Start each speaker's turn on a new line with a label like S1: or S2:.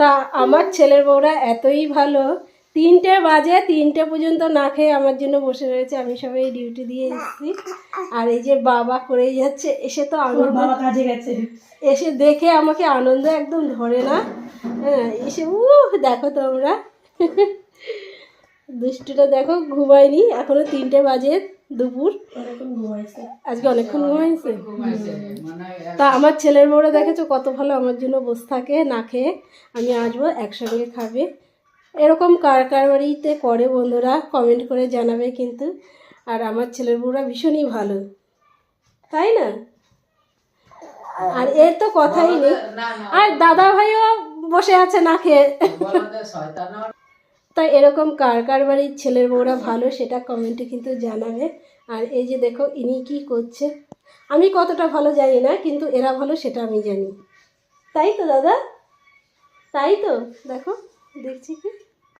S1: তা আমার ছেলের বউরা এতই ভালো, 3টে বাজে 3টে পর্যন্ত না খেয়ে আমার জন্য বসে রয়েছে। আমি সবাই ডিউটি দিয়ে এসেছি, আর এই যে বাবা করেই যাচ্ছে। এসে তো আনন্দ,
S2: বাবা কাজে গেছে,
S1: এসে দেখে আমাকে আনন্দ একদম ধরে না। হ্যাঁ, এসে দেখো তোমরা দুষ্টুটা দেখো, ঘুমায়নি এখনো, 3টে বাজে দুপুর, আজকে অনেকক্ষণ ঘুমাইছে। তা আমার ছেলের বউরা দেখেছো কত ভালো, আমার জন্য বসে থাকে না খেয়ে। আমি আসবো, একসঙ্গে খাবে। এরকম কার কার বাড়িতে করে বন্ধুরা কমেন্ট করে জানাবে কিন্তু। আর আমার ছেলের বউরা ভীষণই ভালো, তাই না? আর এর তো কথাই নেই। আর দাদা ভাইও বসে আছে না খেয়ে। তাই এরকম কার কার বাড়ির ছেলের বউরা ভালো সেটা কমেন্টে কিন্তু জানাবে। আর এই যে দেখো ইনি কি করছে, আমি কতটা ভালো জানি না, কিন্তু এরা ভালো সেটা আমি জানি। তাই তো দাদা, তাই তো দেখো, দেখছি কি